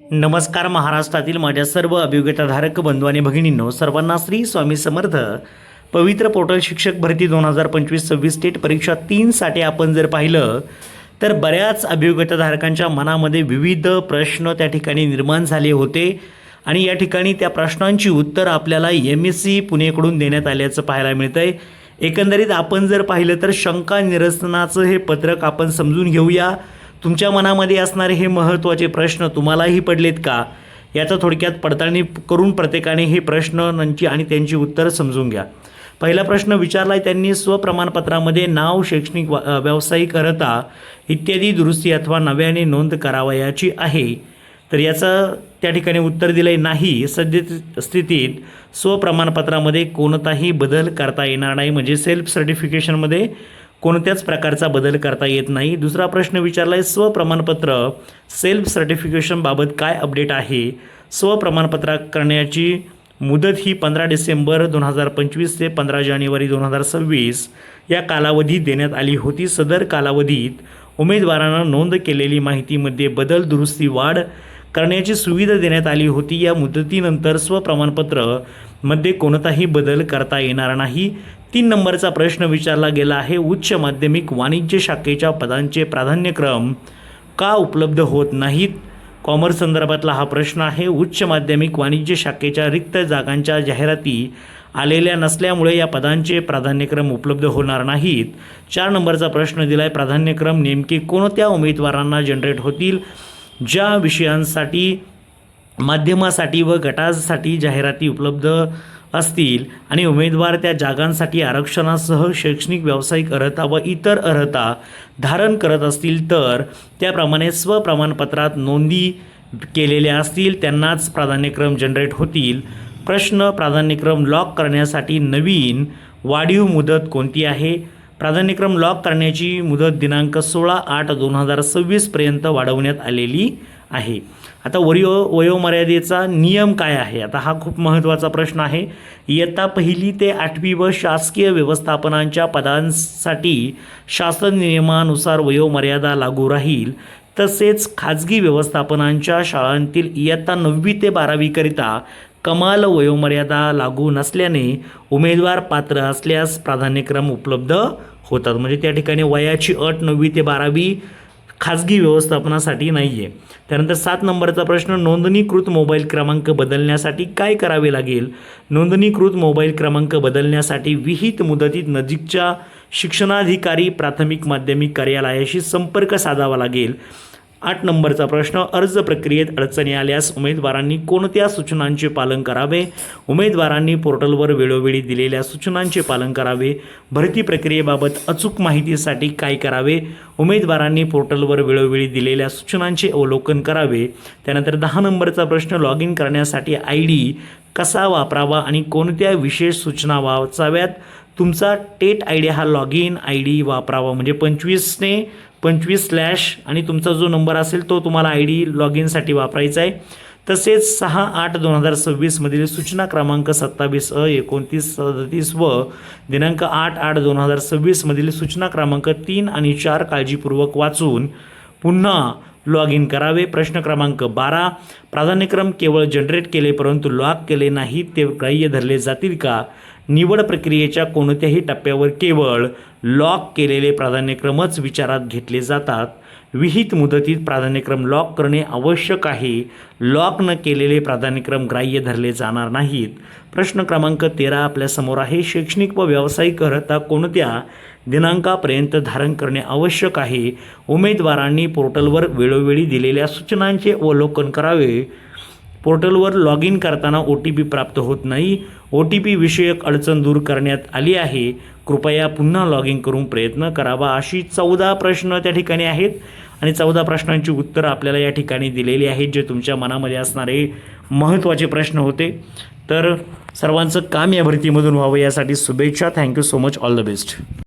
नमस्कार महाराष्ट्रातील माझ्या सर्व अभियोग्यताधारक बंधू आणि भगिनींनो, सर्वांना श्री स्वामी समर्थ. पवित्र पोर्टल शिक्षक भरती 2025-26 स्टेट परीक्षा 3साठी आपण जर पाहिलं तर बऱ्याच अभियोग्यताधारकांच्या मनामध्ये विविध प्रश्न त्या ठिकाणी निर्माण झाले होते आणि या ठिकाणी त्या प्रश्नांची उत्तर आपल्याला MSc पुणेकडून देण्यात आल्याचं पाहायला मिळतंय. एकंदरीत आपण जर पाहिलं तर शंका निरसनाचं हे पत्रक आपण समजून घेऊया. तुमच्या मनामध्ये असणारे हे महत्त्वाचे प्रश्न तुम्हालाही पडलेत का, याचा थोडक्यात पडताळणी करून प्रत्येकाने हे प्रश्नांची आणि त्यांची उत्तरं समजून घ्या. पहिला प्रश्न विचारला आहे त्यांनी, स्वप्रमाणपत्रामध्ये नाव, शैक्षणिक व्यावसायिक अर्हता इत्यादी दुरुस्ती अथवा नव्याने नोंद करावयाची आहे. तर याचं त्या ठिकाणी उत्तर दिलं आहे नाही. सद्यस्थितीत स्वप्रमाणपत्रामध्ये कोणताही बदल करता येणार नाही, म्हणजे सेल्फ सर्टिफिकेशनमध्ये कोणत्याच प्रकारचा बदल करता येत नाही. दुसरा प्रश्न विचारला आहे, स्वप्रमाणपत्र सेल्फ सर्टिफिकेशनबाबत काय अपडेट आहे. स्वप्रमाणपत्र करण्याची मुदत ही 15 डिसेंबर 2025 ते 15 जानेवारी 2026 या कालावधीत देण्यात आली होती. सदर कालावधीत उमेदवारांना नोंद केलेली माहितीमध्ये बदल, दुरुस्ती, वाढ करण्याची सुविधा देण्यात आली होती. या मुदतीनंतर स्वप्रमाणपत्रामध्ये कोणताही बदल करता येणार नाही. 3 नंबरचा प्रश्न विचारला गेला आहे, उच्च माध्यमिक वाणिज्य शाखेच्या पदांचे प्राधान्यक्रम का उपलब्ध होत नाहीत. कॉमर्स संदर्भातला हा प्रश्न आहे. उच्च माध्यमिक वाणिज्य शाखेच्या रिक्त जागांच्या जाहिराती आलेल्या नसल्यामुळे या पदांचे प्राधान्यक्रम उपलब्ध होणार नाहीत. 4 नंबरचा प्रश्न दिला आहे, प्राधान्यक्रम नेमके कोणत्या उमेदवारांना जनरेट होतील. ज्या विषयांसाठी, माध्यमासाठी व गटासाठी जाहिराती उपलब्ध असतील आणि उमेदवार त्या जागांसाठी आरक्षणासह शैक्षणिक व्यावसायिक अर्हता व इतर अर्हता धारण करत असतील तर त्याप्रमाणे स्वप्रमाणपत्रात नोंदी केलेल्या असतील त्यांनाच प्राधान्यक्रम जनरेट होतील. प्रश्न, प्राधान्यक्रम लॉक करण्यासाठी नवीन वाढीव मुदत कोणती आहे. प्राधान्यक्रम लॉक करण्याची मुदत दिनांक 16/8/2026 पर्यंत वाढवण्यात आलेली आहे. आता वयोमर्यादेचा नियम काय आहे. आता हा खूप महत्त्वाचा प्रश्न आहे. इयत्ता 1ली ते 8वी व शासकीय व्यवस्थापनांच्या पदांसाठी शासन नियमानुसार वयोमर्यादा लागू राहील. तसेच खाजगी व्यवस्थापनांच्या शाळांतील इयत्ता 9वी ते 12वी करिता कमाल वयोमर्यादा लागू नसल्याने उमेदवार पात्र असल्यास प्राधान्यक्रम उपलब्ध होतात. म्हणजे त्या ठिकाणी वयाची अट 9वी ते 12वी खाजगी व्यवस्थापनासाठी नाही आहे. त्यानंतर 7 नंबरचा प्रश्न, नोंदणीकृत मोबाईल क्रमांक बदलण्यासाठी काय करावे लागेल. नोंदणीकृत मोबाईल क्रमांक बदलण्यासाठी विहित मुदतीत नजीकच्या शिक्षणाधिकारी प्राथमिक माध्यमिक कार्यालयाशी संपर्क साधावा लागेल. 8 नंबरचा प्रश्न, अर्ज प्रक्रियेत अडचणी आल्यास उमेदवारांनी कोणत्या सूचनांचे पालन करावे. उमेदवारांनी पोर्टलवर वेळोवेळी दिलेल्या सूचनांचे पालन करावे. भरती प्रक्रियेबाबत अचूक माहितीसाठी काय करावे. उमेदवारांनी पोर्टलवर वेळोवेळी दिलेल्या सूचनांचे अवलोकन करावे. त्यानंतर 10 नंबरचा प्रश्न, लॉग इन करण्यासाठी ID कसा वापरावा आणि कोणत्या विशेष सूचना वाचाव्यात. तुमचा टेट ID हा लॉग इन ID वापरावा, म्हणजे 25 आणि तुमचा जो नंबर असेल तो तुम्हाला ID लॉग इनसाठी वापरायचा आहे. तसेच 6/8/2026 मधील सूचना क्रमांक 27A 2937 व दिनांक 8/8/2026 मधील सूचना क्रमांक 3 आणि 4 काळजीपूर्वक वाचून पुन्हा लॉग इन करावे. प्रश्न क्रमांक 12, प्राधान्यक्रम केवळ जनरेट केले परंतु लॉक केले नाहीत ते ग्राह्य धरले जातील का. निवड प्रक्रियेच्या कोणत्याही टप्प्यावर केवळ लॉक केलेले प्राधान्यक्रमच विचारात घेतले जातात. विहित मुदतीत प्राधान्यक्रम लॉक करणे आवश्यक आहे. लॉक न केलेले प्राधान्यक्रम ग्राह्य धरले जाणार नाहीत. प्रश्न क्रमांक 13 आपल्यासमोर आहे, शैक्षणिक व व्यावसायिक अर्हता कोणत्या दिनांकापर्यंत धारण करणे आवश्यक आहे. उमेदवारांनी पोर्टलवर वेळोवेळी दिलेल्या सूचनांचे अवलोकन करावे. पोर्टलवर लॉग इन करताना OTP प्राप्त होत नाही. OTP विषयक अडचण दूर करण्यात आली आहे. कृपया पुन्हा लॉग इन करून प्रयत्न करावा. अशी 14 प्रश्न त्या ठिकाणी आहेत आणि 14 प्रश्नांची उत्तरं आपल्याला या ठिकाणी दिलेली आहेत, जे तुमच्या मनामध्ये असणारे महत्त्वाचे प्रश्न होते. तर सर्वांचं काम या भरतीमधून व्हावं यासाठी शुभेच्छा. Thank you so much. All the best.